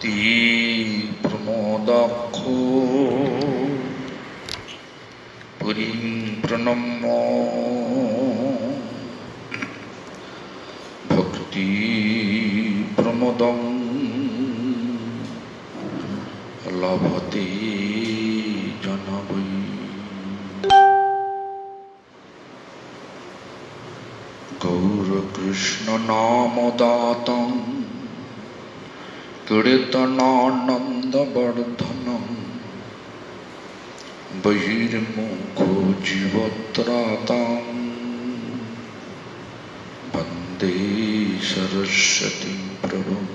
भक्ति प्रमोदाख्यो पुरीं प्रणम्य भक्ति प्रमोदं लभते जन वै। गौर कृष्ण नाम दातं कीर्तनानंदवर्धनं बहिर्मुखो जीवत्रातं वन्दे सरस्वतीं प्रभुं।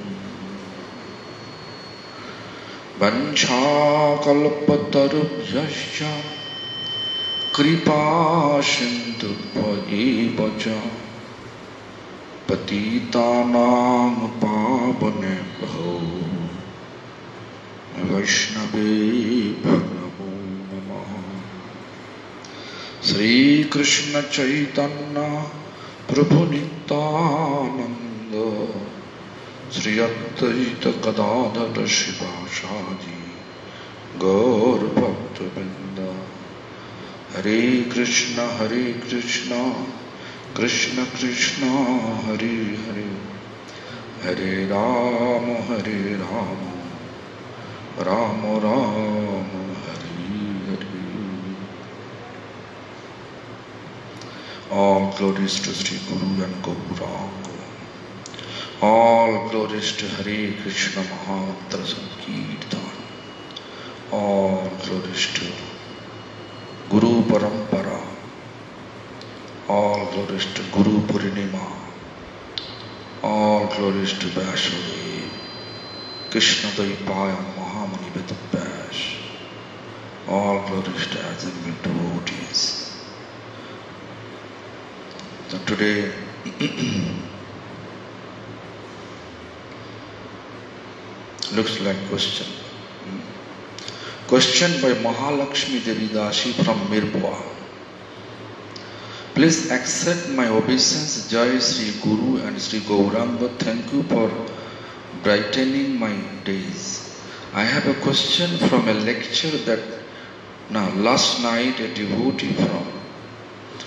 वंशाकल्पतरुभ्यश्च कृपा सिन्धुभ्यैव च पतितानां पावनेभ्यो वैष्णवेभ्यो नमो नमः। श्री कृष्ण चैतन्य प्रभु नित्यानंद श्री अद्वैत गदाधर शिवासादि गौर भक्तवृंद। हरे कृष्ण कृष्ण कृष्ण हरे हरे, हरे Ram Ram Ram Hare Hare. All glories to Sri Guru and Gauranga. All glories to Hare Krishna Mahamantra Sankirtan. All glories to Guru Parampara. All glories to Guru Purnima. All glories to Vasudev, Krishna Daipaya Mahamuni Vedabhyash. All glories to assembled devotees. So today looks like question. Question by Mahalakshmi Devi Dasi from Mirpur. Please accept my obeisance, Jai Sri Guru and Sri Gauranga. Thank you for brightening my days. I have a question from a lecture that last night a devotee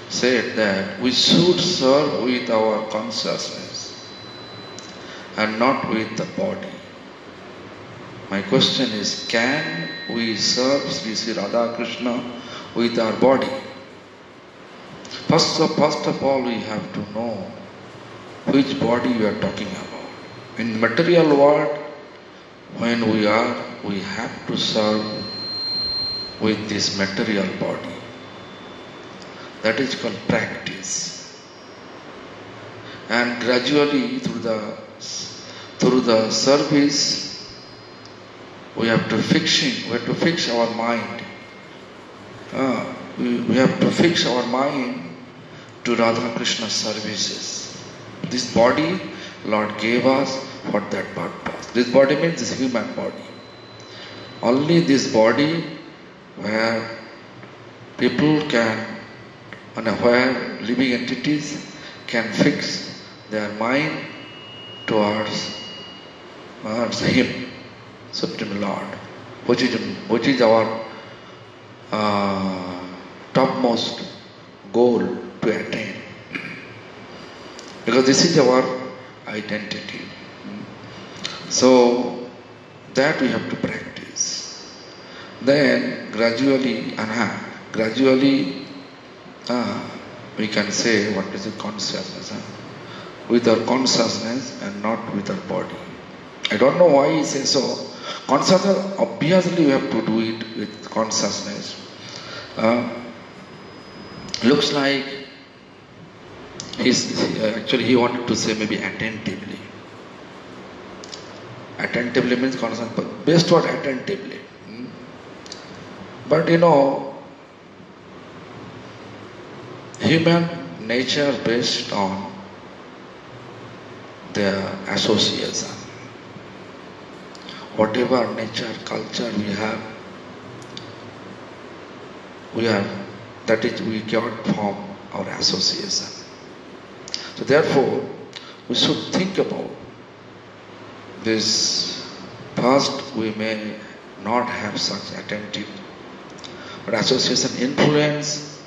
said that we should serve with our consciousness and not with the body. My question is, can we serve Sri Radha Krishna with our body? First of all, we have to know which body we are talking about. In material world, when we have to serve with this material body. That is called practice. And gradually through the service, we have to fix our mind. We have to fix our mind to Radha Krishna services. This body Lord gave us for that purpose. This body means this human body. Only this body where people can, where living entities can fix their mind towards Him, Supreme Lord, which is our topmost goal to attain, because this is our identity. So that we have to practice. Then gradually we can say what is the consciousness, with our consciousness and not with our body. I don't know why he says so. Consciousness, obviously we have to do it with consciousness. Looks like actually he wanted to say maybe attentively. Attentively means consciousness, but best word attentively. But human nature based on their association. Whatever nature, culture we have, that is we cannot form our association. So therefore, we should think about this First, we may not have such attentive, but association influence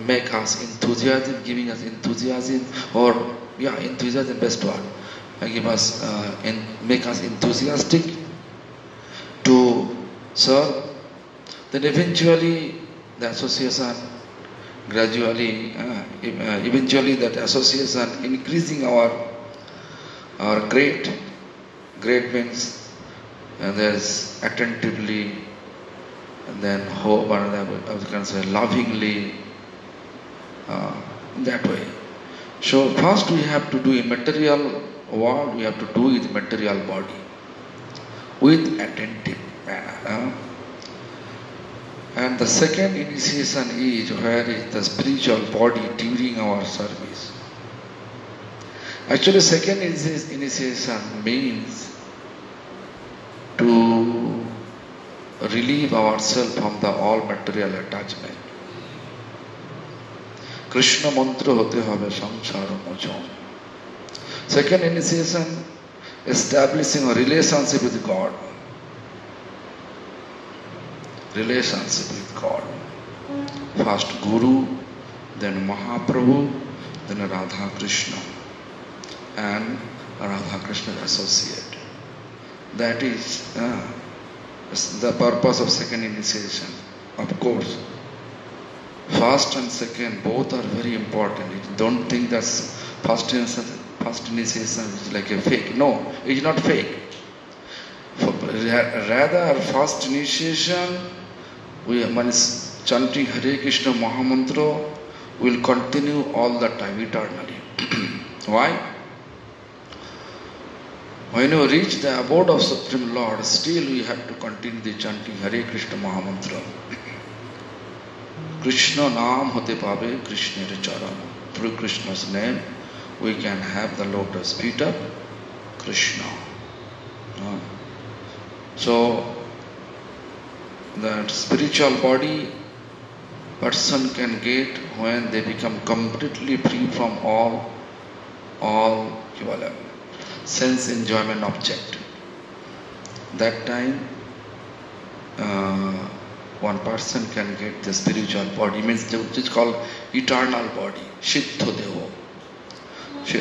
make us enthusiasm, giving us enthusiasm, or enthusiasm best word, give us make us enthusiastic to serve. Then eventually the association gradually, eventually that association increasing our great means there's attentively, and then hope, and I was going to say lovingly, in that way. So first we have to do a material world, we have to do with material body, with attentive manner. And the second initiation is where is the spiritual body during our service. Actually, second initiation means to relieve ourselves from the all material attachment. Krishna mantra hote hobe samsara mochon. Second initiation, establishing a relationship with God. Relationship with God. First Guru, then Mahaprabhu, then Radha Krishna, and Radha Krishna associate. That is the purpose of second initiation. Of course, first and second both are very important. Don't think that first initiation is like a fake. No, it is not fake. Rather, first initiation, we is chanting Hare Krishna Mahamantra will continue all the time, eternally. Why? When you reach the abode of Supreme Lord, still we have to continue the chanting Hare Krishna Mahamantra. Krishna Naam hote pabe Krishna charan. Through Krishna's name, we can have the lotus feet of Krishna. So, that spiritual body person can get when they become completely free from all sense enjoyment object. That time, one person can get the spiritual body, means which is called eternal body, Siddha Devo.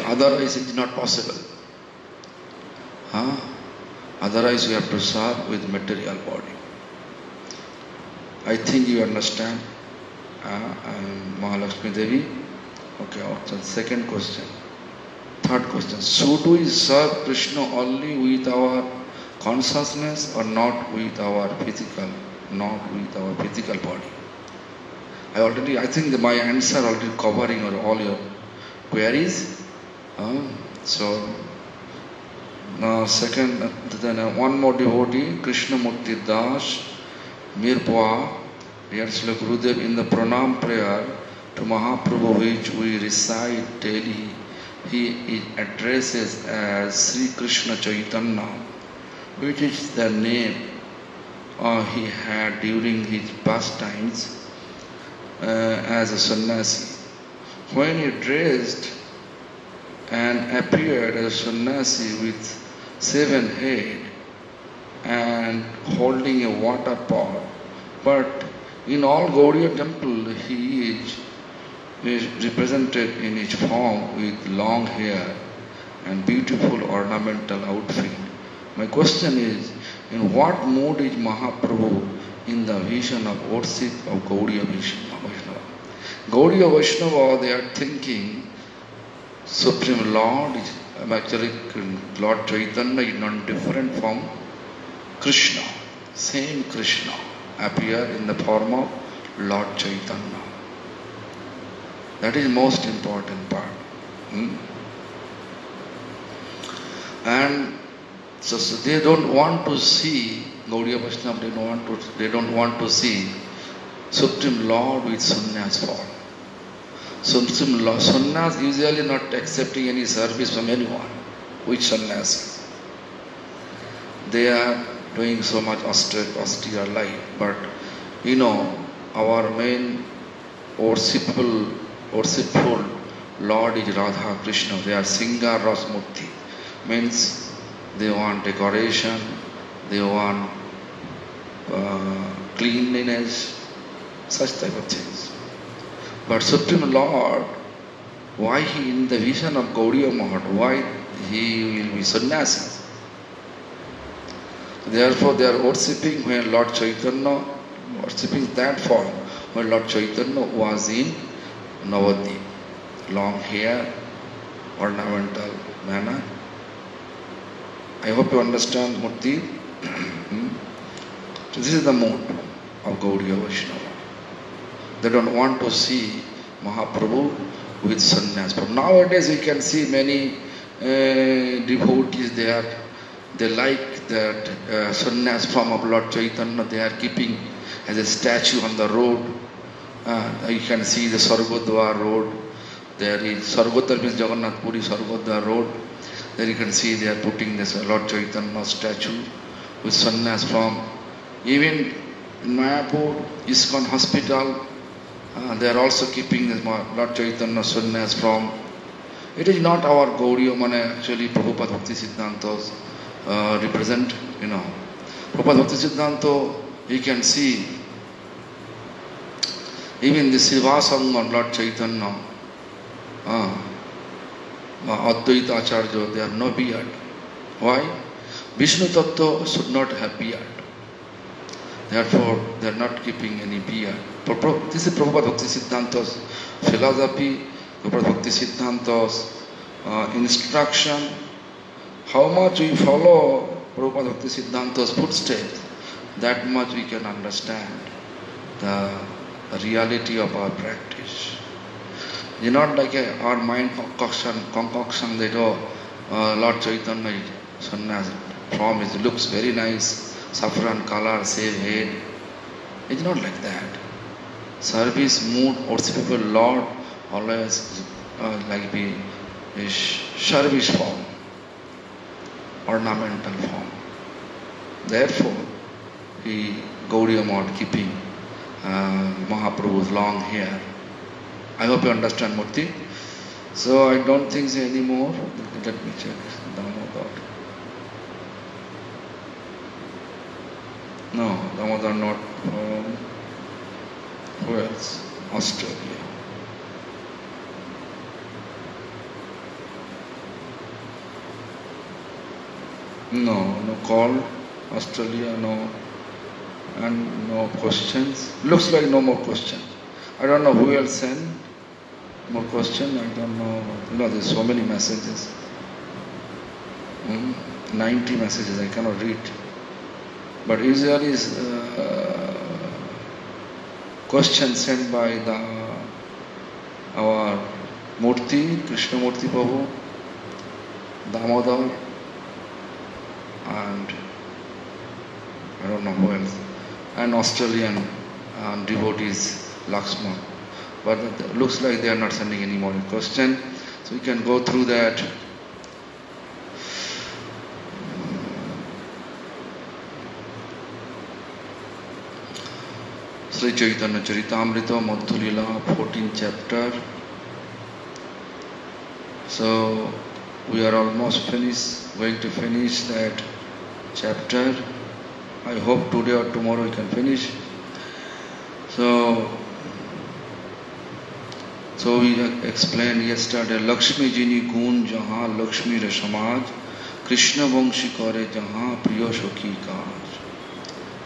Otherwise it is not possible. Otherwise we have to serve with material body. I think you understand, Mahalakshmi Devi. Okay, so second question. Third question. Should we serve Krishna only with our consciousness or not with our physical body? I think that my answer already covering all your queries. So now second, then one more devotee, Krishna Murti Das Mirpua, dear Srila Gurudev, in the pranam prayer to Mahaprabhu which we recite daily, he addresses as Sri Krishna Chaitanya, which is the name he had during his pastimes as a sannyasi. When he dressed and appeared as a sannyasi with 7 heads and holding a water pot, but in all Gaudiya temple he is represented in his form with long hair and beautiful ornamental outfit. My question is, in what mood is Mahaprabhu in the vision of worship of Gaudiya Vaishnava? Gaudiya Vaishnava, they are thinking Supreme Lord is actually Lord Chaitanya is not different from Krishna. Same Krishna appear in the form of Lord Chaitanya. That is most important part. And so they don't want to see Gaudiya Vaishnava, they don't want to see Supreme Lord with sannyas form. Supreme Lord, sannyas usually not accepting any service from anyone with sannyas. They are doing so much austere life, but our main worshipful Lord is Radha Krishna. They are Singar Ras Murti. Means they want decoration, they want cleanliness, such type of things. But Supreme Lord, why he in the vision of Gaudiya Mahat, why he will be sannyasi? Therefore they are worshipping when Lord Chaitanya, worshipping that form when Lord Chaitanya was in Navadvip. Long hair, ornamental manner. I hope you understand Murti. So this is the mood of Gaudiya Vaishnava. They don't want to see Mahaprabhu with sannyas. But nowadays we can see many devotees there. They like that sannyas form of Lord Chaitanya. They are keeping as a statue on the road. You can see the Sargodwar road. There is Sargodwar means Jagannath Puri Sargodwar road. There you can see they are putting this Lord Chaitanya statue with sannyas form. Even in Mayapur, ISKCON hospital, they are also keeping this Lord Chaitanya sannyas form. It is not our Gaudiya Mane, actually Prabhupada Bhakti Siddhantas represent, Prabhupada Bhakti Siddhanta, you can see even the Srivasangam of Lord Chaitanya, Advaita Acharya, they have no beard. Why? Vishnu Tattva should not have beard. Therefore, they are not keeping any beard. This is Prabhupada Bhakti Siddhanta's philosophy, Prabhupada Bhakti Siddhanta's instruction. How much we follow Prabhupada Bhakti Siddhanta's footsteps, that much we can understand the reality of our practice. It's not like our mind concoction that Lord Chaitanya sannyas form looks very nice, saffron color, same head. It's not like that. Service mood, worshipful Lord, always like the service form, ornamental form. Therefore, Gaudiya Math keeping Mahaprabhu's long hair. I hope you understand, Murti. So I don't think so anymore. Let me check. No, Damodar not from, who else? Australia. No call. Australia, no. And no questions. Looks like no more questions. I don't know who else sent more questions. I don't know. There's so many messages. 90 messages I cannot read. But usually is questions sent by our Murti, Krishna Murti Prabhu, Damodar, and I don't know who else, and Australian devotees, Lakshman. But it looks like they are not sending any more questions. So we can go through that. Sri Chaitanya Charitamrita, Madhya Lila, 14th chapter. So we are almost going to finish that chapter. I hope today or tomorrow we can finish. So we explained yesterday, Lakshmi Jini Gun Jahan Lakshmi Re Samaj, Krishna Vangshi Kare Jahan Priyo Shokhi Kaj.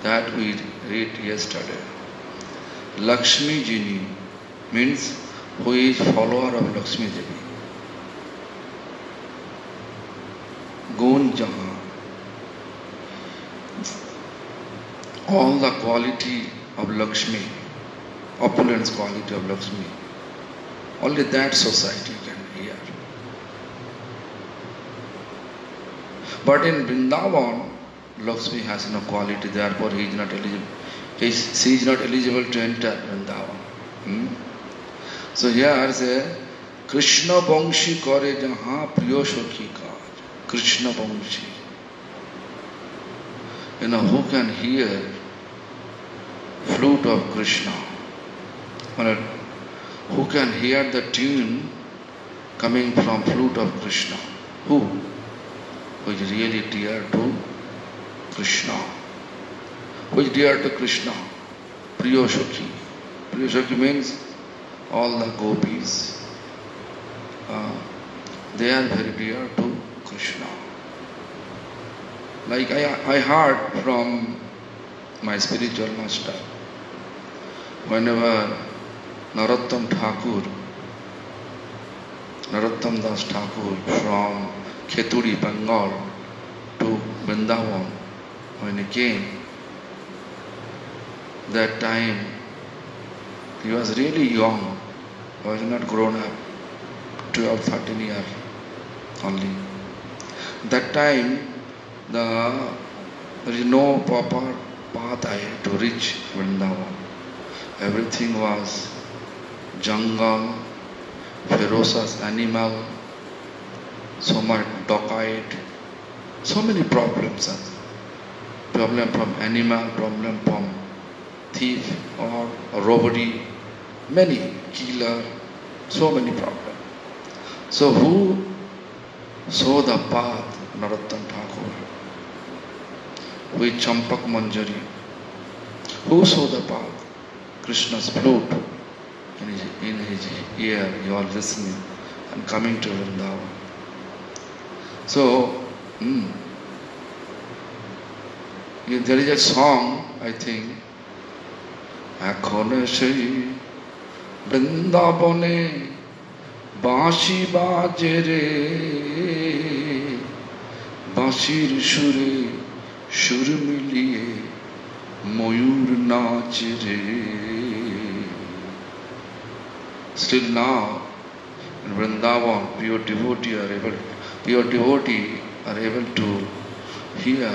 That we read yesterday. Lakshmi Jini means who is follower of Lakshmi Devi. Gun Jahan, all the quality of Lakshmi, opulence quality of Lakshmi, only that society can hear. But in Vrindavan, Lakshmi has no quality, therefore he is not eligible. She is not eligible to enter Vrindavan. So here say, Krishna Vangshi Kare Jahan Priyo Shokhi Kaj. Krishna Vangshi. Who can hear flute of Krishna? Who can hear the tune coming from flute of Krishna. Who is really dear to Krishna? Who is dear to Krishna? Priya Sakhi. Priya Sakhi means all the gopis. They are very dear to Krishna. Like I heard from my spiritual master, whenever Narottam Das Thakur from Kheturi, Bengal to Vrindavan, when he came, that time he was really young, was not grown up, 12, 13 years only. That time there is no proper path to reach Vrindavan. Everything was jungle, ferocious animal, so much dacoit, so many problems. Problem from animal, problem from thief or robbery, many killer, so many problems. So who saw the path? Narottam Thakur. With Champak Manjari. Who saw the path? Krishna's flute in his ear, you are listening and coming to Vrindavan. So, there is a song, I think, Ekhone sei Vrindavane Banshi baje re Banshir shure Shur miliye Moyur nache re. Still now, in Vrindavan, pure devotee are able to hear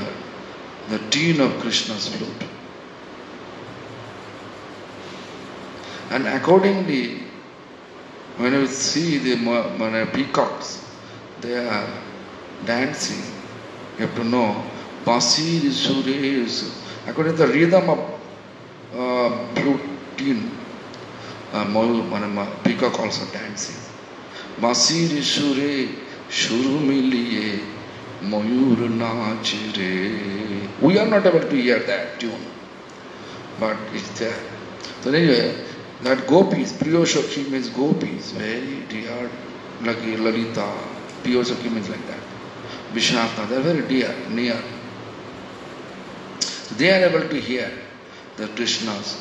the tune of Krishna's flute. And accordingly, when you see the peacocks, they are dancing. You have to know, Basir Sure, according to the rhythm of flute tune, peacock also dancing. Basir Sure, Shuru miliye, Moyur nache re. We are not able to hear that tune, but it's there. So anyway, that gopis, Priya Sakhi means gopis, very dear, like Lalita, Priya Sakhi means like that. Vishaka, they are very dear, near. They are able to hear the Krishnas.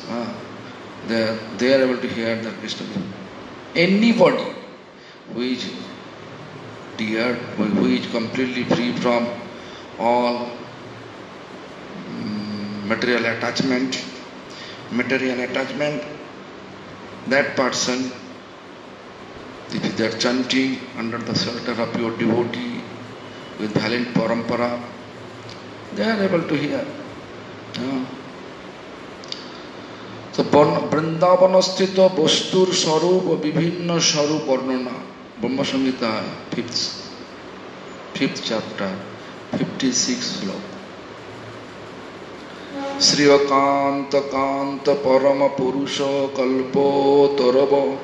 They are able to hear the Krishna. Anybody who is dear, who is completely free from all material attachment, that person, if they are chanting under the shelter of your devotee with valid parampara, they are able to hear. So Vrindavanasthita Bostur Sarup Vibhinna Sarup Varnana, Brahma Samhita, 5th chapter, 56 slok. Sri Akanta Kanta Parama Purusha Kalpo Tarava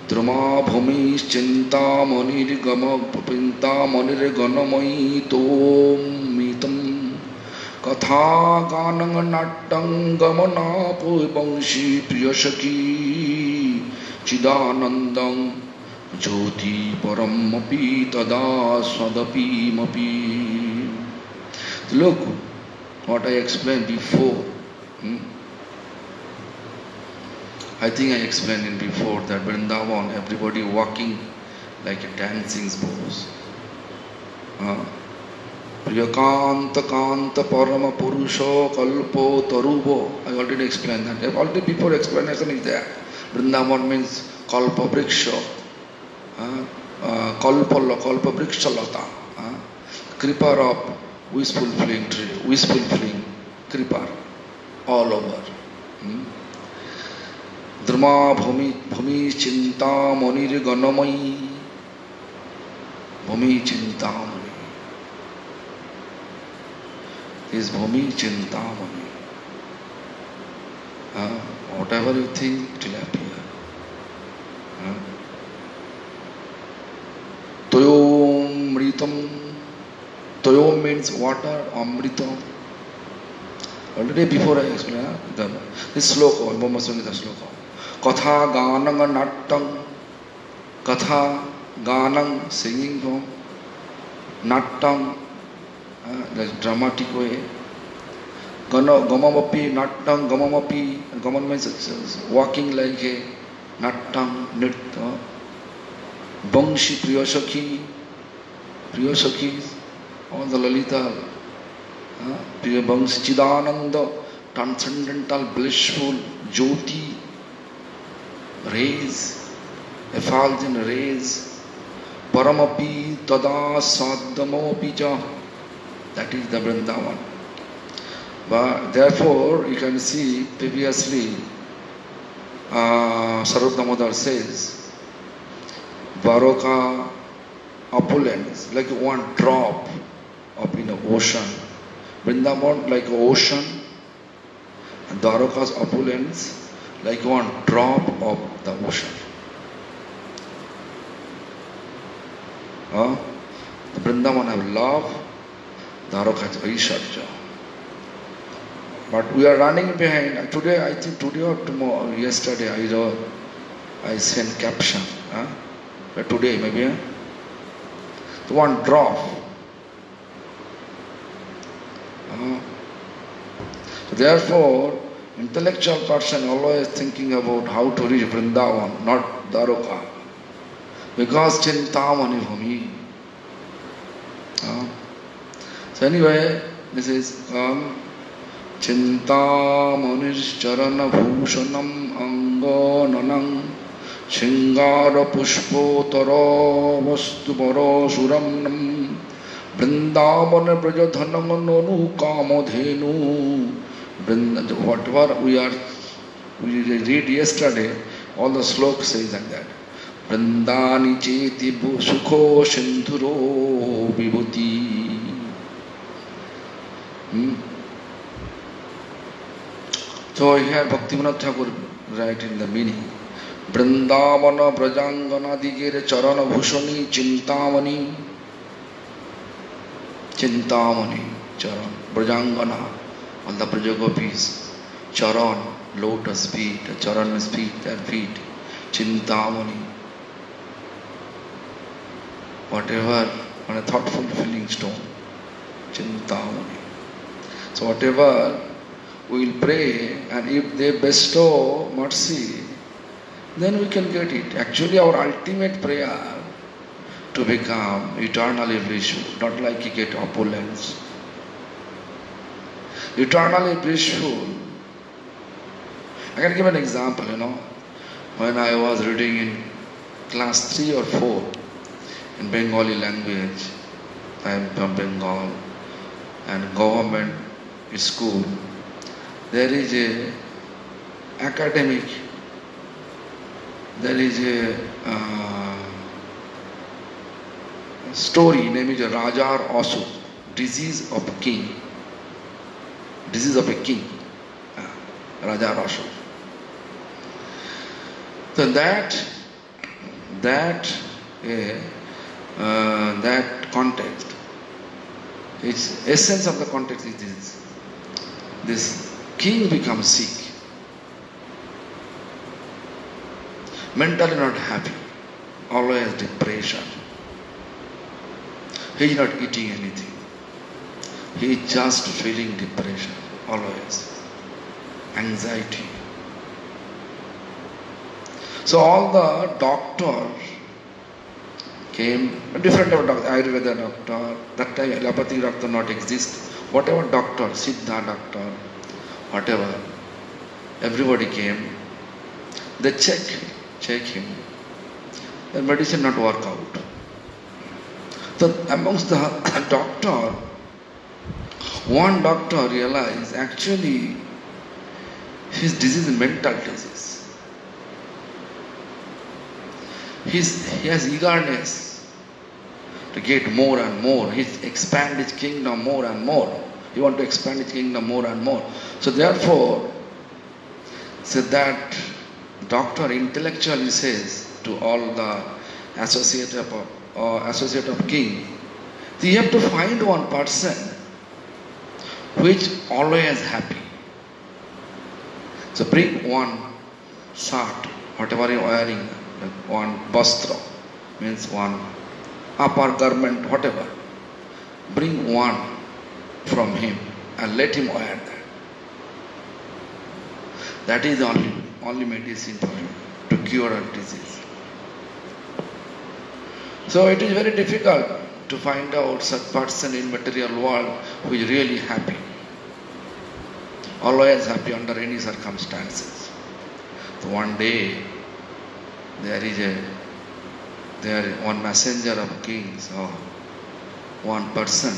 Drama Bhumi Chinta Manir Gama Pinta Manir Ganamai Tom Mitam Katha Ganang Nattang Gamana Bangshi Priya Sakhi Chidanandam Jyoti Paramapi Tada Swadapi Mapi. Look what I explained before. I think I explained it before that Vrindavan, everybody walking like a dancing bows. Priyakanta Kanta Parama Purusha Kalpo Tarubo. I already explained that. Already before explanation is there. Vrindavan means Kalpa Vriksha. Kalpa Vriksha Lata. Kripa of wishful flowing tree, wishful flowing kripa all over. Dharma Bhumi Chinta Manir Ganamai. Bhumi Chinta Mani. Is Bhumi Chinta Mani. Whatever you think, it will appear. amritam. Toyo means water, amrita. Already before I explained this sloka, Brahma Samhita sloka. Katha ganang nattang. Katha ganang, singing form. Nattang, that's dramatic way. Gamamapi, nattang, gamamapi. Gaman means walking like a nattang, nritta. Bangshi, Priyasakhi, all the Lalita, Priya Bangshi, Chidananda, transcendental, blissful, Jyoti, rays, effulgent rays, Paramapi, Tada, Sadhamo, Pija, that is the Vrindavan. But therefore, you can see previously, Sarva Damodar says, Dwaraka opulence, like one drop up in the ocean. Vrindavan like an ocean, and Dwaraka's opulence like one drop of the ocean. The Vrindavan have love, Dwaraka has Aishwarya. But we are running behind. Today, I think today or tomorrow, yesterday I sent caption. But today maybe one drop. Therefore, intellectual person always thinking about how to reach Vrindavan, not Dwaraka. Because Chintamani for me. So anyway, this is Chintamani's Charana Bhushanam Angananam Shingara Pushpotara Vastubara Suramnam Vrindavana Brajadhanamanu Kamadhenu. Whatever we read yesterday, all the slokas says like that. Vrindani cheti sukho sindhuro vibhuti. So here Bhaktivinoda Thakur write in the meaning. Vrindavana Brajangana Digere Charana Bhushani Chintamani. Chintamani Charan Brajangana, all the Brajagopis. Charan, lotus feet, Charan is feet, their feet. Chintamani. Whatever, on a thoughtful filling stone. Chintamani. So whatever we will pray, and if they bestow mercy, then we can get it. Actually, our ultimate prayer to become eternally blissful, not like you get opulence. Eternally blissful. I can give an example, when I was reading in class 3 or 4 in Bengali language. I am from Bengal, and government school. There is a academic, there is a story named Rajar Asu, disease of a king. Disease of a king. Rajar Asu. So that context, its essence of the context is this. This king becomes sick, mentally not happy, always depression. He is not eating anything. He is just feeling depression, always. Anxiety. So all the doctors came, different type of doctor, Ayurveda doctor, that time allopathic doctor not exist. Whatever doctor, Siddha doctor, whatever, everybody came. They check him. The medicine not work out. So amongst the doctor, one doctor realized actually his disease is mental disease. He has eagerness to get more and more. He expand his kingdom more and more. He wants to expand his kingdom more and more. So therefore, that doctor intellectually says to all the associate of king, So you have to find one person who is always happy. So bring one shirt, whatever you are wearing, one bastra, means one upper garment, whatever. Bring one from him and let him wear that. That is the only medicine for him to cure a disease. So it is very difficult to find out such person in material world who is really happy. Always happy under any circumstances. So one day there is one messenger of kings or one person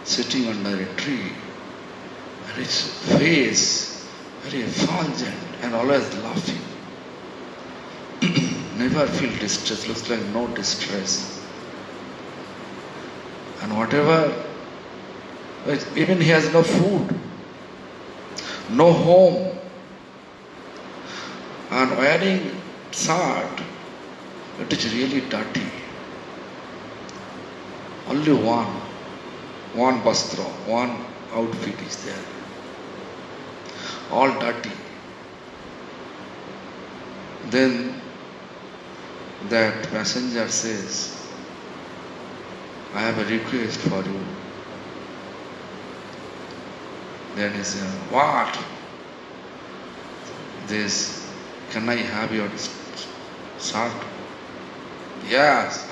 sitting under a tree and his face very effulgent and always laughing. Never feel distress, looks like no distress. And whatever, even he has no food, no home, and wearing shirt, it is really dirty. Only one bastra, one outfit is there. All dirty. Then that messenger says, I have a request for you. Then he says, what? This, can I have your shirt? Yes,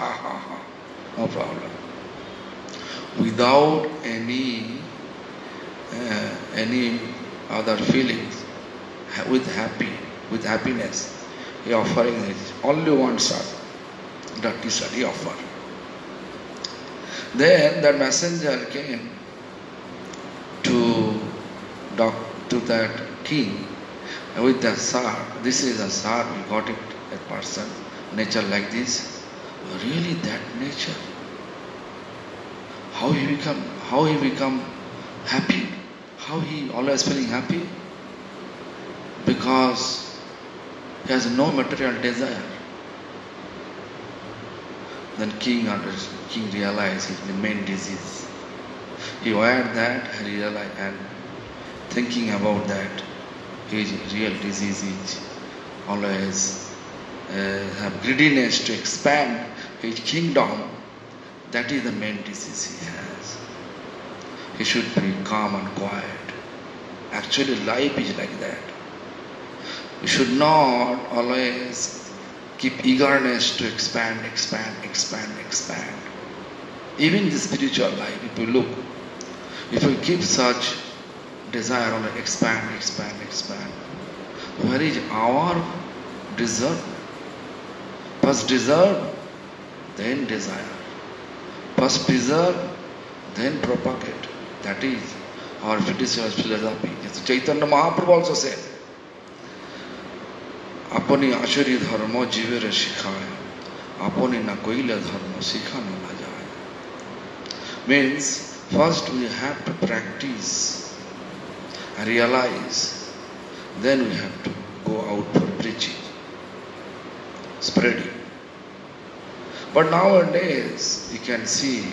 no problem. Without any other feelings, with happiness, he offering his only one shirt, dirty shirt he offered. Then that messenger came to that king with the shirt. This is a shirt, we got it, a person, nature like this. Really that nature? How he become happy? How he always feeling happy? Because he has no material desire. Then king realized his main disease. He wired that and realized, and thinking about that, his real disease is always have greediness to expand his kingdom. That is the main disease he has. He should be calm and quiet. Actually, life is like that. We should not always keep eagerness to expand. Even the spiritual life, if we keep such desire on expand, where is our desire? First desire, then desire. First preserve, then propagate. That is our spiritual philosophy. As Chaitanya Mahaprabhu also said, अपनी आचरी धर्म जीवे रे सिखाए, अपनी ना कोईले धर्म सिखाने ना जाए. Means first we have to practice and realize, then we have to go out for preaching, spreading. But nowadays you can see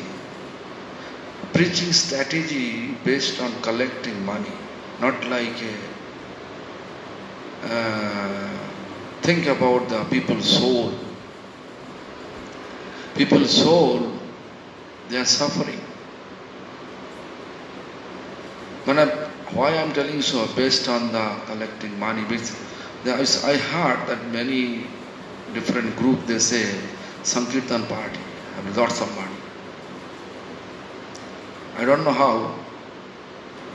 preaching strategy based on collecting money, not like think about the people's soul. People's soul, they are suffering. Why I am telling so, based on the collecting money, because I heard that many different groups, they say, Sankirtan party, have lots of money. I don't know how,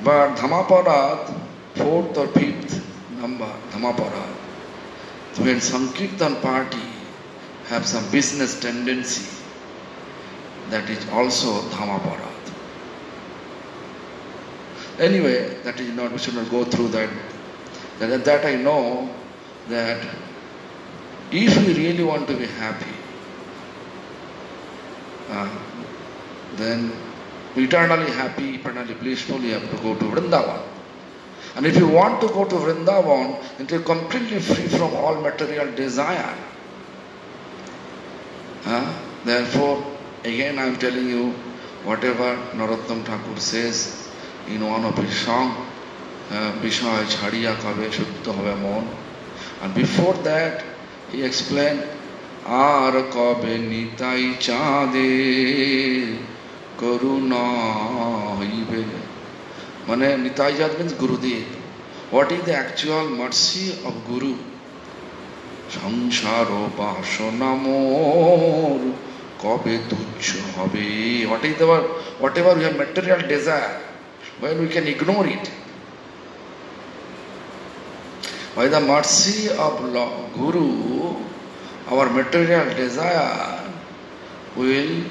but Dhammaparat, 4th or 5th number, Dhammaparat, when Sankirtan party have some business tendency, that is also Dhammaparat. Anyway, that is not, we should not go through that. That I know that if we really want to be happy, then eternally happy, eternally blissful, you have to go to Vrindavan. And if you want to go to Vrindavan, then you are completely free from all material desire. Therefore, again I am telling you, whatever Narottam Thakur says in one of his songs, Bishoy Chhadiya Kabe Shuddha Habe Mon. And before that, he explained, Ar Kabe Nitai Chade Karuna Hibe. Mane Nitai Chad means Gurudev. What is the actual mercy of Guru? Sangsaro Basana Mor Kabe Tuchha Habe. What is our, whatever we have material desire, when we can ignore it. By the mercy of Guru, our material desire we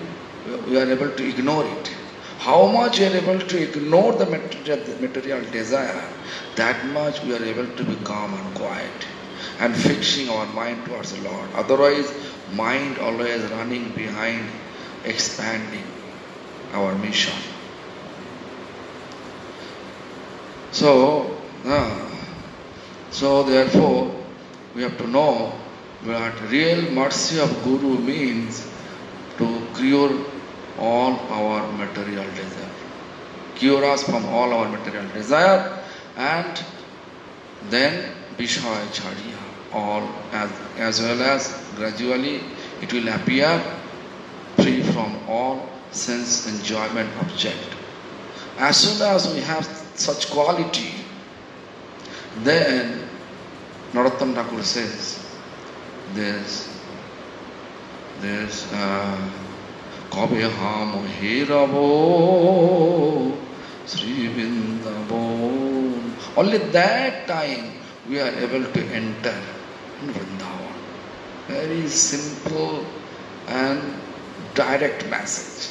are able to ignore it. How much we are able to ignore the material desire, that much we are able to be calm and quiet and fixing our mind towards the Lord. Otherwise, mind always running behind, expanding our mission. So therefore, we have to know that real mercy of Guru means to cure all our material desire. Cure us from all our material desire, and then Bishoy Chhadiya, all as well as gradually it will appear free from all sense enjoyment object. As soon as we have such quality, then Narottam Thakur says, there's Kabe Ham Heravo Sri Vrindavan. Only that time we are able to enter in Vrindavan. Very simple and direct message.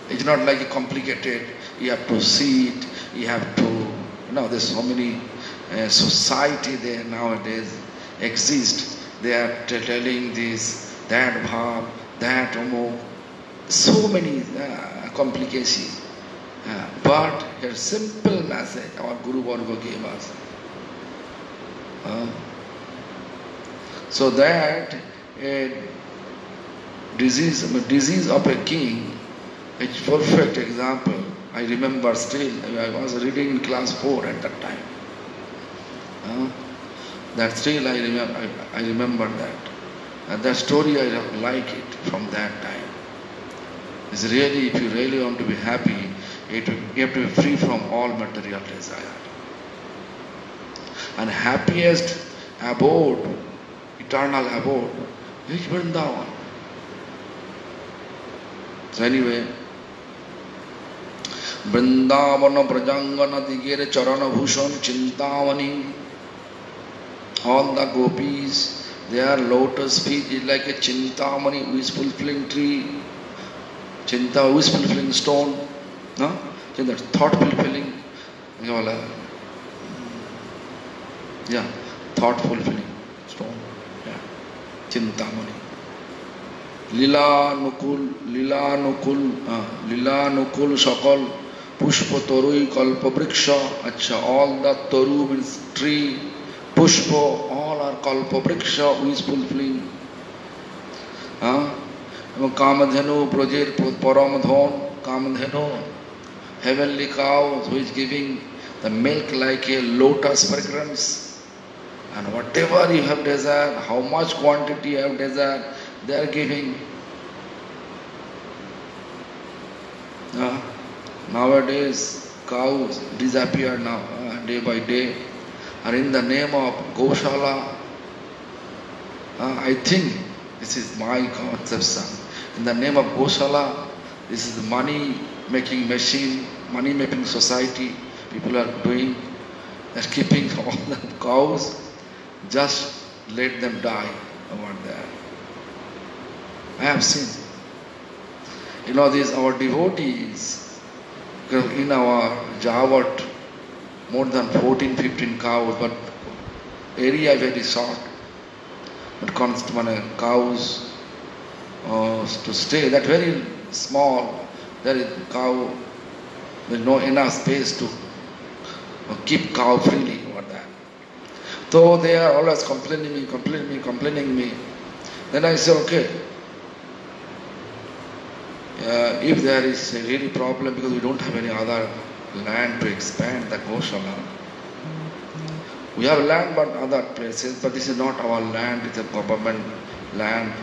It's not like a complicated, you have to see it, you have to, there's so many society there nowadays exist. They are telling this, that bhav, that amok, so many complications. But a simple message our Guru Varga gave us. So that a disease of a king, a perfect example. I remember still, I was reading in class 4 at that time. That still I remember that. And that story I like it from that time. It's really, if you really want to be happy, you have to be free from all material desire. And happiest abode, eternal abode, is Vrindavan. So anyway, Vrindavana Prajangana Digere Charana Bhushan Chintavani. All the gopis, their lotus feet is like a Chintamani, wish-fulfilling tree. Chinta, wish-fulfilling stone. No? That thought-fulfilling. Yeah, thought-fulfilling stone. Yeah. Chintamani. Lila Nukul Sakal Pushpa Torui Kalpa Briksha. Acha, all the Toru means tree. Pushpa, all are kalpa vriksha, who is fulfilling. Kamadhenu, Prajer, Paramadhon, Kamadhenu, heavenly cow, who is giving the milk like a lotus fragrance. And whatever you have desired, how much quantity you have desired, they are giving. Nowadays, cows disappear now, day by day. And in the name of Goshala, I think this is my conception. In the name of Goshala, this is the money-making machine, money-making society people are doing. They're keeping all the cows, just let them die over there. I have seen. These our devotees, in our Javat, more than 14, 15 cows, but area very short. But cows to stay, that very small, there is cow, there is no enough space to keep cow freely over there. So they are always complaining me. Then I say, okay, if there is a really problem because we don't have any other land to expand the Goshala. We have land but other places, but this is not our land, it's a government land.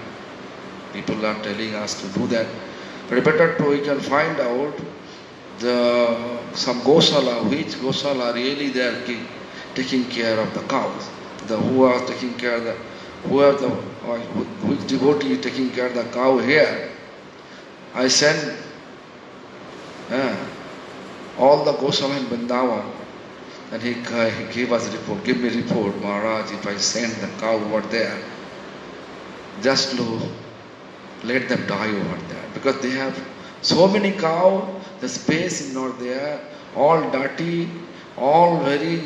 People are telling us to do that. But better to we can find out some Goshala, which Goshala really they are taking care of the cows. Who are taking care of which devotee is taking care of the cow here. I send all the Goswami in Vrindavan, and he gave us a report, give me a report, Maharaj, if I send the cow over there, just let them die over there. Because they have so many cows, the space is not there, all dirty, all very,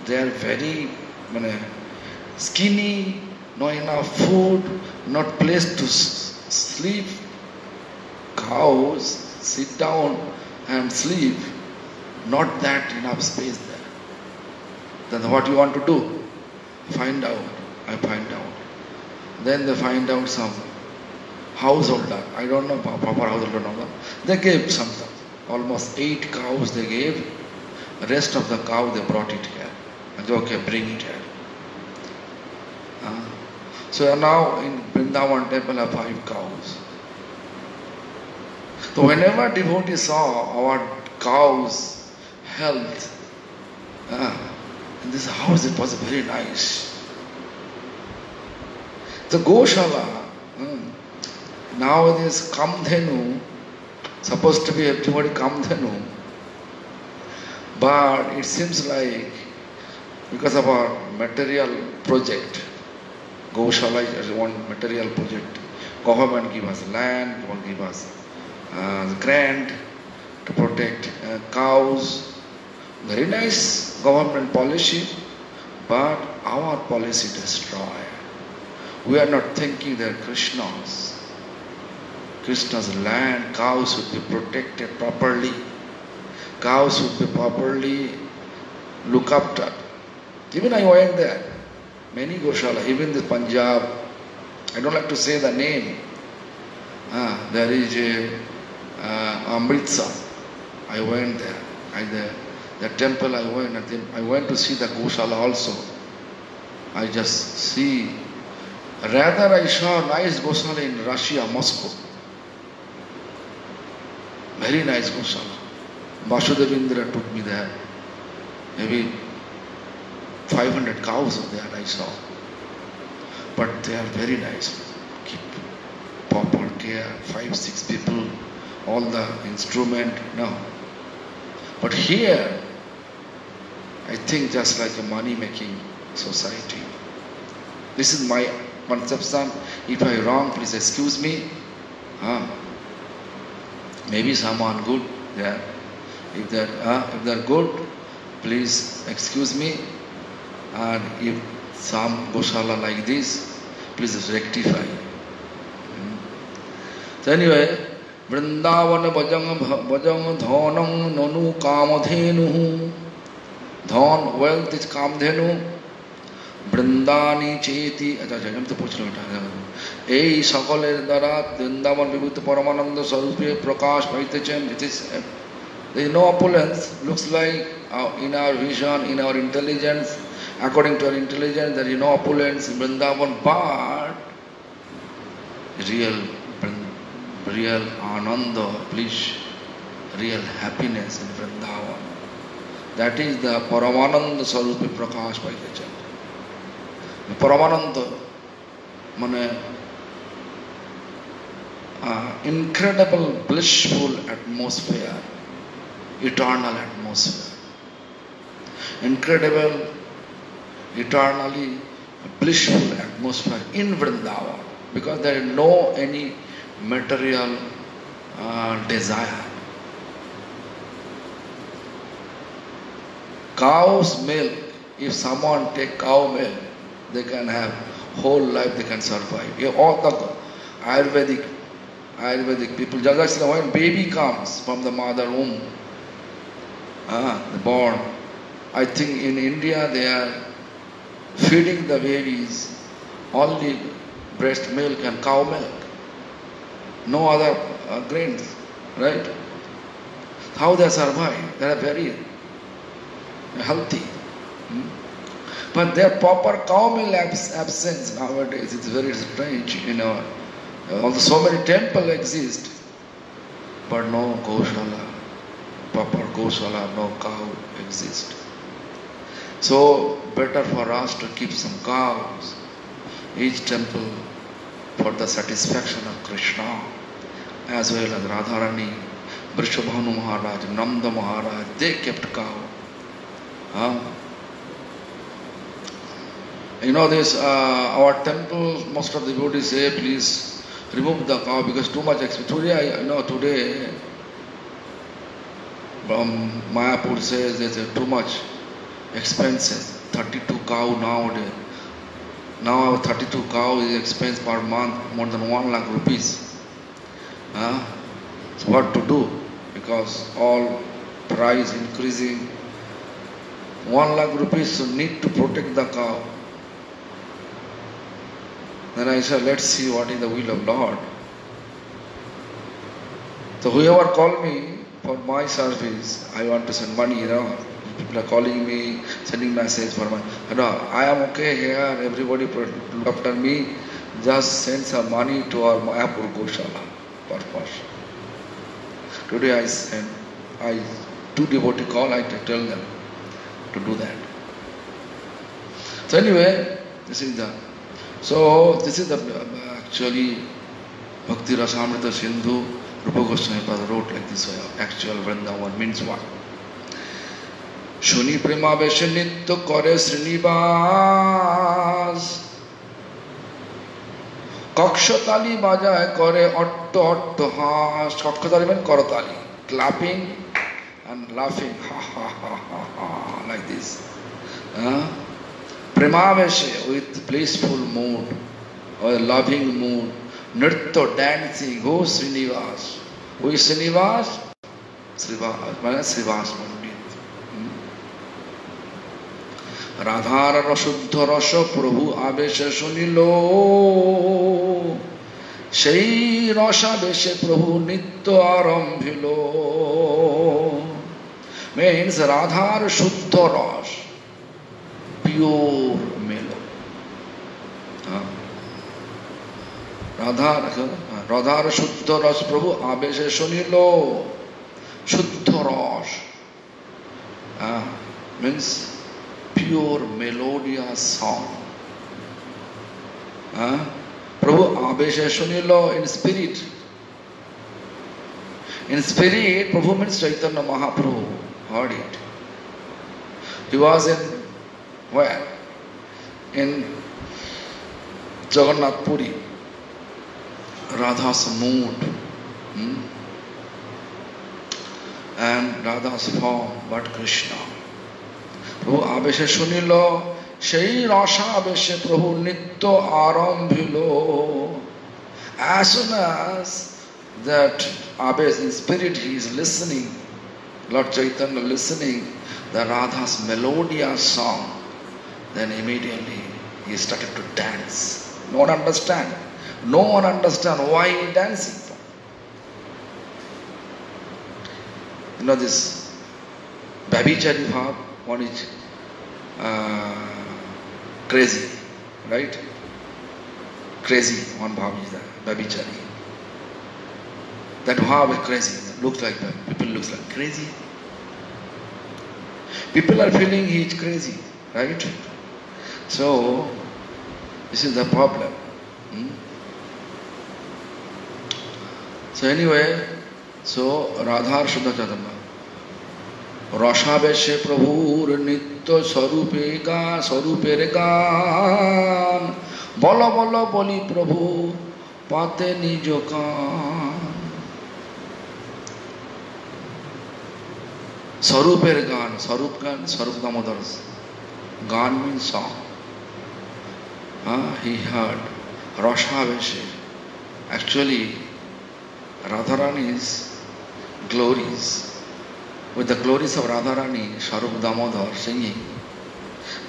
they are very skinny, not enough food, not place to sleep. Cows sit down and sleep, not that enough space there. Then what you want to do? Find out. I find out. Then they find out some householder. I don't know proper householder number. They gave some, almost 8 cows they gave. The rest of the cow they brought it here. I said, okay, bring it here. So now in Vrindavan temple have 5 cows. So whenever devotees saw our cows' health, in this house it was very nice. The Goshala, nowadays Kamdhenu, supposed to be everybody Kamdhenu, but it seems like because of our material project, Goshala is one material project. Government give us land, government give us grant to protect cows. Very nice government policy, but our policy destroy. We are not thinking that Krishna's land, cows should be protected properly. Cows should be properly looked after. Even I went there. Many Goshala, even the Punjab, I don't like to say the name. There is a Amritsar. I went there. The temple I went to see the Goshala also. I just see. Rather I saw nice Goshala in Russia, Moscow. Very nice Goshala. Vasudevindra took me there. Maybe 500 cows are there I saw. But they are very nice. Keep proper care, 5-6 people, all the instrument, no. But here, I think just like a money-making society. This is my conception. If I wrong, please excuse me. Maybe someone good there. If they're good, please excuse me. And if some Goshala like this, please rectify. So anyway, Vrindavan bhajang dhanam nanu kamadhenu. Dhan, wealth is kamadhenu. Vrindani cheti. I'm to push it. Ei sakaler dara Vrindavan vibhuta paramananda sarupe prakash paitachan. There is no opulence. Looks like in our vision, in our intelligence, according to our intelligence, there is no opulence in Vrindavan, but real ananda, bliss, real happiness in Vrindavan. That is the Paramananda Sarupi Prakash Paitachan. The Paramananda, incredible blissful atmosphere, eternal atmosphere. Incredible, eternally blissful atmosphere in Vrindavan, because there is no any material desire. Cow's milk, if someone take cow milk, they can have whole life, they can survive. All the Ayurvedic people, just like when baby comes from the mother womb, born, I think in India they are feeding the babies only breast milk and cow milk. No other grains, right? How they survive? They are very healthy. But their proper cow milk absence nowadays. It's very strange, Although so many temples exist, but no Goshala, proper Goshala, no cow exist. So better for us to keep some cows, each temple, for the satisfaction of Krishna, as well as Radharani, Vrishabhanu Maharaj, Nanda Maharaj, they kept cow. This, our temple, most of the devotees say, please remove the cow because too much expense. Today, Mayapur says there's too much expenses. 32 cow nowadays. Now 32 cow is expense per month, more than 1 lakh rupees. So what to do? Because all price increasing. 1 lakh rupees, so need to protect the cow. Then I said, let's see what is the will of Lord. So whoever called me for my service, I want to send money, People are calling me, sending message for money. I am okay here, everybody look after me. Just send some money to our Mayapur Goshala purpose. Today I two devotee call, I tell them to do that. So anyway, this is the actually Bhakti Rasamrita Sindhu. Rupa Goswami wrote like this way, actual Vrindavan means what? Shuni prema veshe nitya kore Srinivas Kakshotali bajaye kore otto has. Kakshotali means korotali, clapping and laughing, ha ha ha ha ha, like this. Prema veshe, with blissful mood or loving mood. Nritya, dancing, who Srinivas? Who is Srinivas? Srivas Pandit. Radhara Rashuddha Rasha Prabhu Abesha Sunilo Shei Rasha Beshe Prabhu Nitya Arambhilo. Means Radhara Shuddha Ras, pure melody. Radhara Shuddha Ras Prabhu Abesha Sunilo. Shuddha Ras means pure melodious song. Prabhu Abesha Sunilo in spirit. In spirit, Prabhu means Chaitanya Mahaprabhu heard it. He was in where? In Jagannath Puri. Radha's mood and Radha's form, but Krishna. Prabhu Abesha Sunilo, Shei Rasha Abesha Prabhu Nitya Arambhilo. As soon as that Abesha in spirit he is listening, Lord Chaitanya listening the Radha's melodious song, then immediately he started to dance. No one understand. No one understands why he is dancing. This Babhichari Bhav, one is crazy, right? Crazy, one Bhav is that, Babhichari. That Bhav is crazy, looks like that. People looks like crazy. People are feeling he is crazy, right? So, this is the problem. So anyway, Radhar Shuddha Chaitanya Rashabeshe Prabhur Nitya Sarupere Gan Bola Bola Boli Prabhu Pate Nijo Kan Sarupere Gan, Sarup Damodar's Gan means song. He heard Rashabeshe. Actually, Radharani's glories, with the glories of Radharani, Sarup Damodar singing,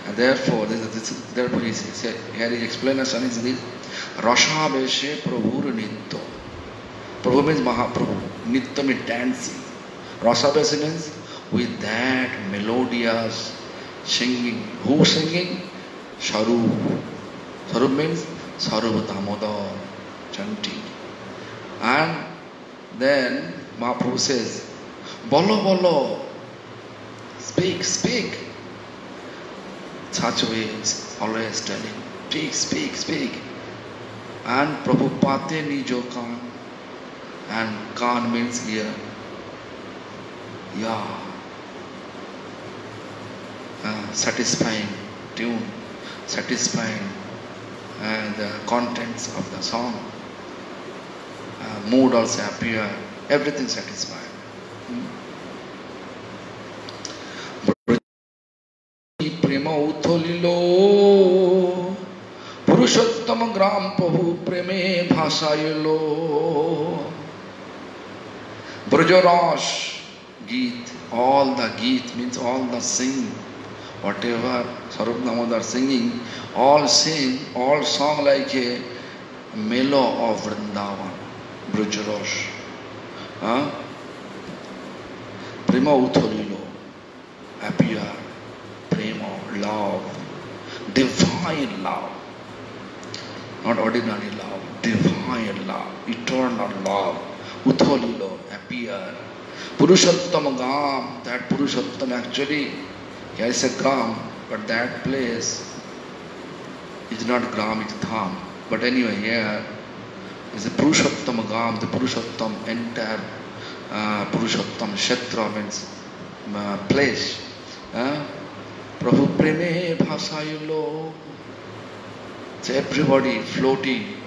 and therefore, therefore he said, here his explanation is this: Rashabeshe Prabhur Nitya. Prabhu means Mahaprabhu. Nitya means dancing. Rasabhasa means with that melodious singing. Who singing? Sarup. Sarup means Sarup Damodar, chanting. And then Mahaprabhu says, Bolo Bolo, speak, speak. Such way is always telling, speak, speak, speak. And Prabhupada nijo kan. And kan means ear. Yeah. Satisfying tune, satisfying the contents of the song. Mood also appear, everything satisfying. Prema utholilo Purushottam gram Prabhu preme bhasayilo Brajaras Geet, all the Geet means all the sing, whatever Sarup Damodar singing, all sing, all song like a mellow of Vrindavan, Brajaras. Prema utholilo, appear, prema, love, divine love, not ordinary love, divine love, eternal love, utholilo, appear. Purushottam Gam, that Purushottam actually, here is a Gram, but that place is not Gram, it's Dham. But anyway, here is the Purushottam Gam, the Purushottam, entire Purushottam, Kshetra means place. Prabhu Preme Bhasayulo. So everybody floating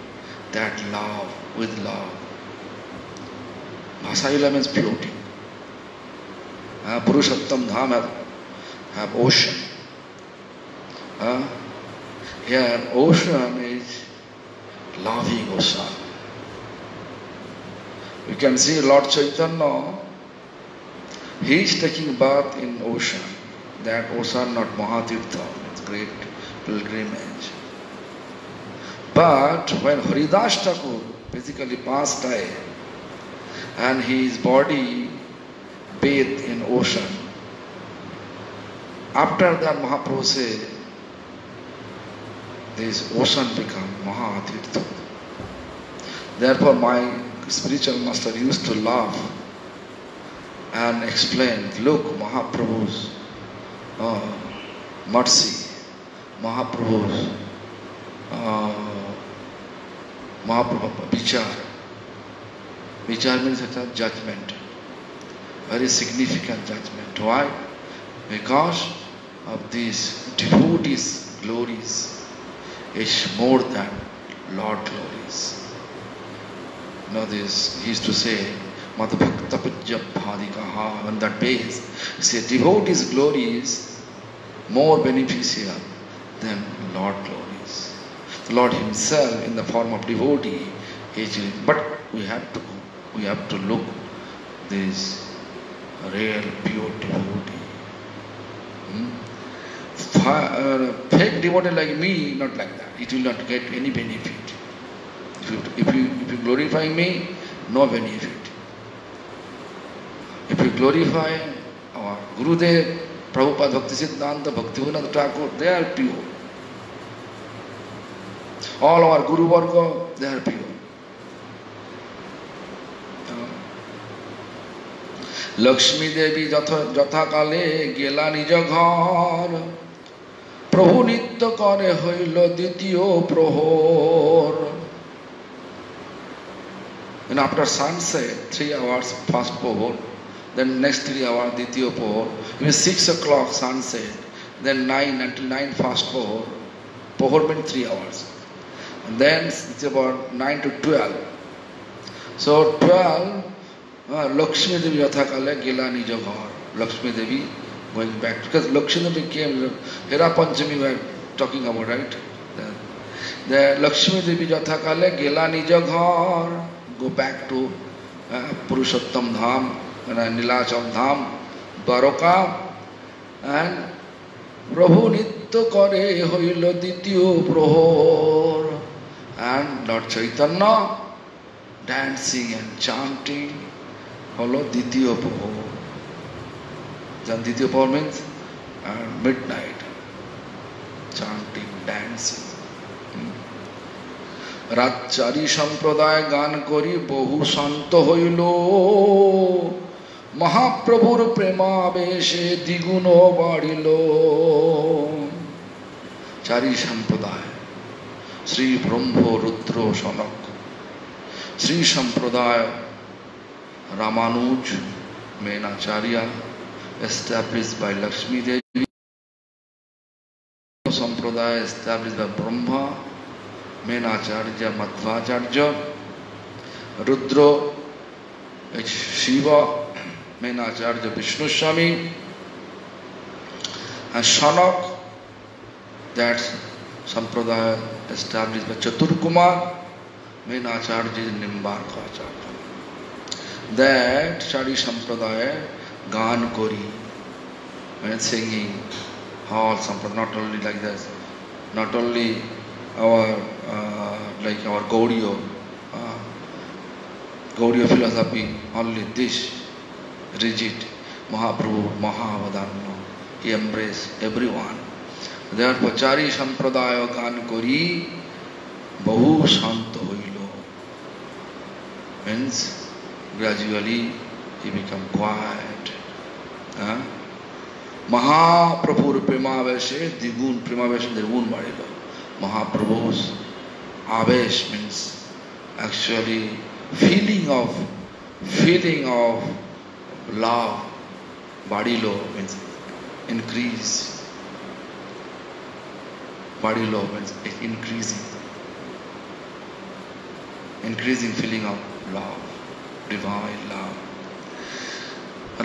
that love with love. Bhasayula means floating. Purushottam Dham have ocean. Here ocean is loving ocean. You can see Lord Chaitanya, he is taking bath in ocean. That ocean, not Mahatirtha, it's great pilgrimage. But when Haridas Thakur basically passed away and his body bathed in ocean, after that Mahaprabhu said, this ocean become Mahatirtha. Therefore my spiritual master used to laugh and explain, look, Mahaprabhu's mercy, Mahaprabhu's vichar. Vichar means such a judgment, very significant judgment. Why? Because of these devotees' glories is more than Lord glories. You know this, he used to say, Madhbhakta Pujya Bhadikaha, on that base, he said, devotees' glory is more beneficial than Lord glories. The Lord himself in the form of devotee, but we have to look this real pure devotee. Fake devotee like me, not like that. It will not get any benefit. If you glorify me, no benefit. If you glorify our Gurudev, Prabhupada Bhaktisiddhanta, Bhaktivinoda Thakur, they are pure. All our Guru Varga, they are pure. Lakshmi Devi Jatha Kale Gela Nija Ghar Prabhu Nitya Kare Hoilo Ditiyo Prohor. And after sunset, 3 hours first Pohor, then next 3 hours Ditiyo Pohor, even 6 o'clock sunset, then 9 until 9 fast Pohor. Pohor means 3 hours. And then it's about 9 to 12. So 12, Lakshmi Devi Yathakale Gila Nija Ghar. Lakshmi Devi going back. Because Lakshmi Devi came, Hera Panchami we are talking about, right? The Lakshmi Devi Yathakale Gila Nija Ghar. Go back to Purushottam Dham, Nilachal Dham, Dwaraka, and Prabhu Nitya Kare Hoilo Ditiyo Prohor. And Lord Chaitanya dancing and chanting holo দ্বিতীয় প্রহর. দ্বিতীয় প্রহর means midnight, chanting, dancing. রাতচারী সম্প্রদায় গান করি বহু শান্ত হইল, মহাপ্রভুর প্রেমাবেশে দ্বিগুণ বাড়িল. চারি সম্প্রদায় শ্রী ব্রহ্ম রুদ্র সনক, শ্রী সম্প্রদায় Ramanuj Menacharya established by Lakshmi Devi, Sampradaya established by Brahma, Menacharya Madhvacharya, Rudra Shiva, Menacharya Vishnu Swami, and Shanak, that Sampradaya established by Chaturkumar, Menacharya Nimbarkacharya. That Chari Sampradaya Gan Kori, and singing all Sampradaya, not only like this, not only our like our Gaudiya philosophy, only this rigid Mahaprabhu, Mahavadana, he embraced everyone. Therefore Chari Sampradaya Gan Kori Bahu Shanto Hoilo, means gradually he become quiet. Mahaprabhur Premaveshe Digun, Premaveshe Digun Barilo. Mahaprabhu's Avesh means actually feeling of love. Badilo means increase. Badilo means increasing feeling of love. Divine love.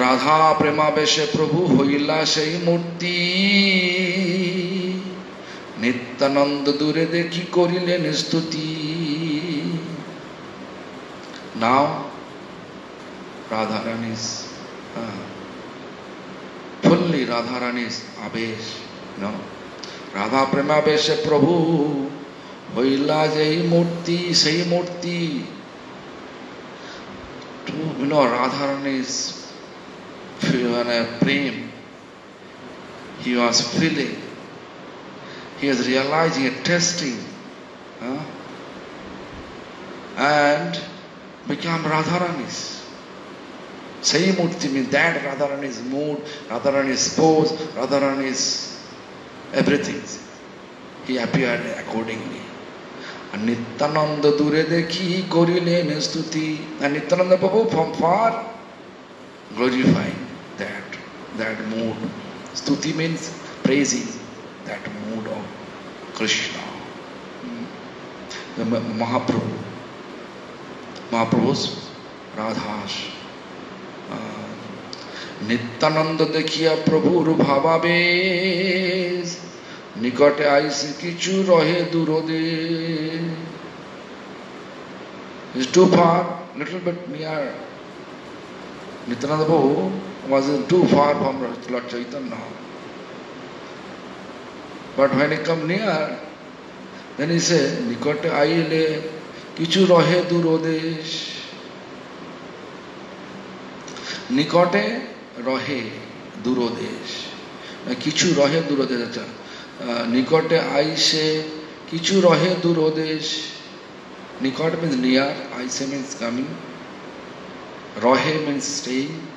Radha Premaveshe Prabhu Hoila Sei Murti, Nityananda Dure Dekhi Korilen Stuti. Now Radharani's fully Radharani's Avesh. No, Radha Premaveshe Prabhu Hoila Sei Murti. You know, Radharani's prem, he was feeling, he was realizing and testing, and become Radharani's. Sai Murti means that Radharani's mood, Radharani's pose, Radharani's everything. He appeared accordingly. And Nityananda Dure Dekhi Korilen Stuti. And Nityananda Prabhu from far glorifying that mood. Stuti means praising that mood of Krishna. The Mahaprabhu's Radha's. Nityananda Dekhiya Prabhur Bhavabesh. Nikote aise kichu rohe durode. It's too far, little bit near. Nityananda Prabhu wasn't too far from Lord Chaitanya. But when he come near, then he said, Nikote aile kichu rohe durodesh. Nikote rohe durodesh. Kichu rohe durodesh. Nikote aise kichu rohe durodesh. Nikote means near, aise means coming, rohe means staying,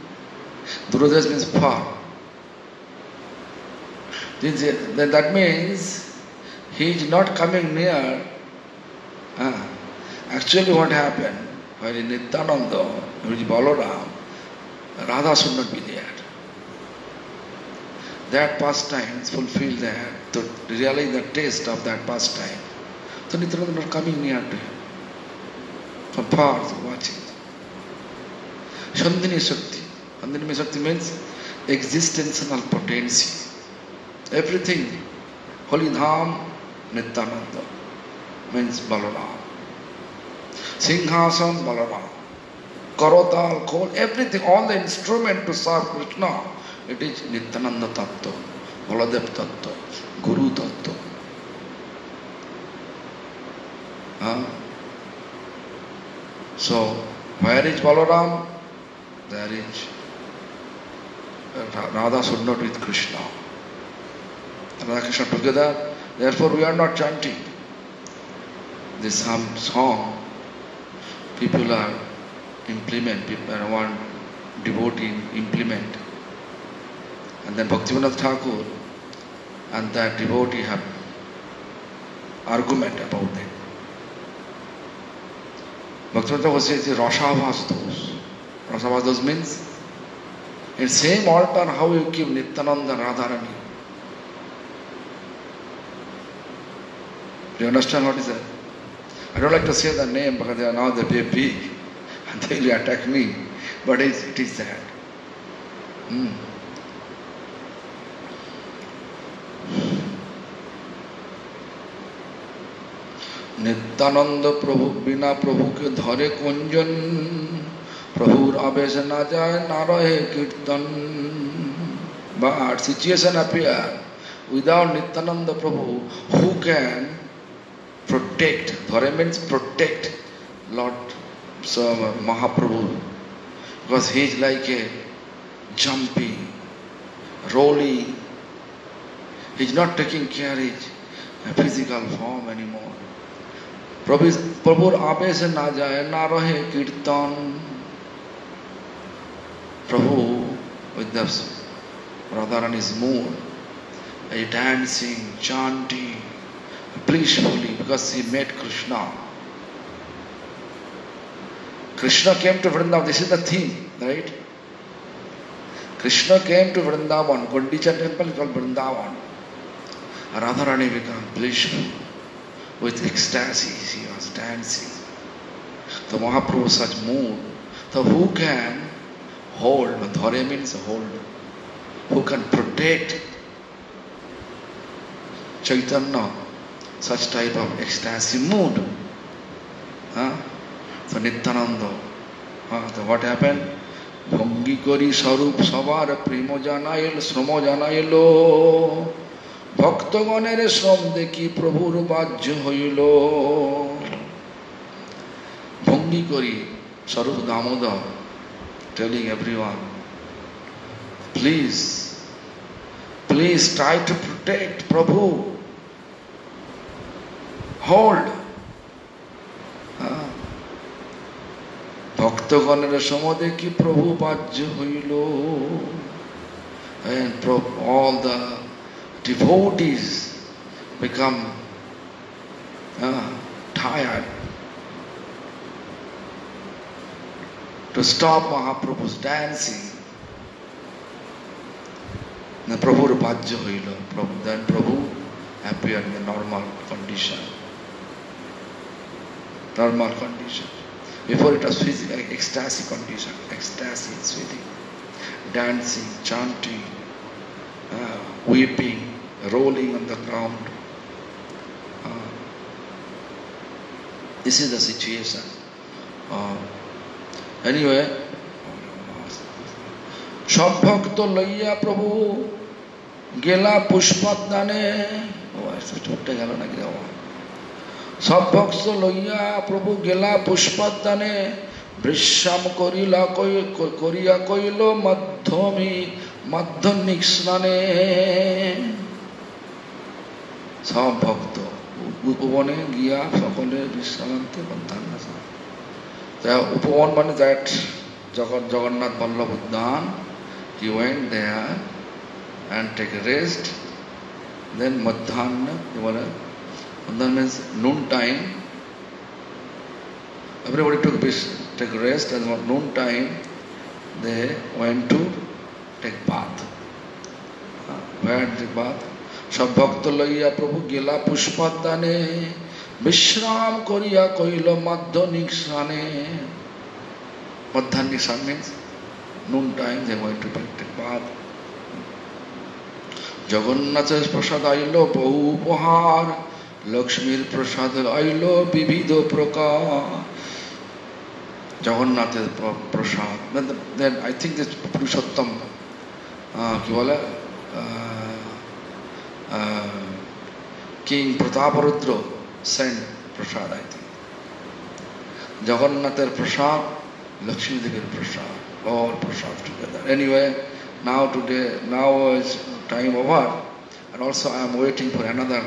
durodesh means far. Then that means he is not coming near. Actually what happened, while in Nityananda, which is Balaram, Radha should not be there. That pastime is fulfilled there, to realize the taste of that pastime. So Nityananda is not coming near to him. From far watching. Shandini Shakti. Shandini Shakti means existential potency. Everything. Holy Dham, Nityananda means Balaram. Singhasan, Balaram. Karotal, Kol, everything, all the instrument to serve Krishna, it is Nityananda Tattva, Baladev Tattva, Guru Tattva. So, where is Balaram? There is Radha should not with Krishna. Radha Krishna together, therefore we are not chanting. This song, people are want devotee implement. And then Bhaktivinoda Thakur and that devotee have argument about it. Bhaktivinoda Thakur says Rasavastos. Rasavastos means in same altar how you keep Nityananda and Radharani. Do you understand what is that? I don't like to say the name because they are now they're big and they will attack me. But it is that. Nityanand प्रभु बिना प्रभु के धरे कुंजन प्रभुर आवेश ना जाए ना रहे कीर्तन. But situation appear without Nityananda Prabhu, who can protect? Dhare means protect Lord Mahaprabhu, because he is like a jumping, rolling. He is not taking care of his physical form anymore. Prabhu आवेश ना जाए ना रहे कीर्तन. Prabhu with the Radharani's mood, dancing, chanting, blissfully, because he met Krishna. Krishna came to Vrindavan. This is the theme, right? Krishna came to Vrindavan. Gundicha temple is called Vrindavan. Radharani became blissful. With ecstasy, he was dancing. The Mahaprabhu such mood. So who can hold? Dhare means hold. Who can protect Chaitanya? Such type of ecstasy mood. So Nityananda. So what happened? Bhangi kori sarup savar primo janail sromo janailo. ভক্তগণের শ্রম দেখি প্রভুর বাহ্য হইল. ভঙ্গি করি স্বরূপ Damodar telling everyone, please try to protect Prabhu. Hold. ভক্তগণের শ্রম দেখি প্রভু বাহ্য হইল. And all the devotees become tired to stop Mahaprabhu's dancing. Then Prabhu Bhajya hoilo. Then Prabhu appeared in the normal condition. Normal condition. Before it was physical, ecstasy condition. Ecstasy, sweating, dancing, chanting, weeping, rolling on the ground. This is the situation. Anyway, সব ভক্ত লইয়া প্রভু গেলা পুষ্পদানে. চোখটা গেল নাকি? সব ভক্ত লইয়া প্রভু গেলা পুষ্পদানে. বৃষাম করিয়া কইল মাধ্যমিক স্নানে. সব ভক্ত উপবনে গিয়া সকলে বিশ্রামান্তে মধ্যাহ্ন স্নান. উপবন মানে দ্যাট জগন্নাথ বল্লভ উদ্যান. He went there and take a rest. Then madhyana means noon time. Everybody take rest, and noon time they went to take bath. Where did they bath? সব ভক্ত লইয়া প্রভু গেলা পুষ্পদানে. বিশ্রাম করিয়া কইল মাধ্যমিক স্নানে. Madhyanic sun means noon time they went to take bath. জগন্নাথের প্রসাদ আইল বহু উপহার. লক্ষ্মীর প্রসাদ আইল বিবিধ প্রকার. জগন্নাথের প্রসাদ. Then I think this Purushottam কি বলে King Prataparudra sent prasad, I think. Jagannathar Prasad, Lakshmi Devi Prasad, all Prasad together. Anyway, now is time over, and also I am waiting for another.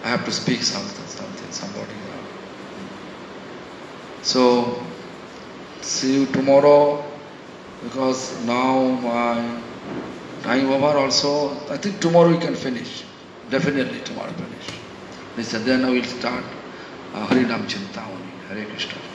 I have to speak somebody. So, see you tomorrow, because now my time over also. I think tomorrow we can finish. Definitely tomorrow finish. Then I will start Harinam Chintamani. Hare Krishna.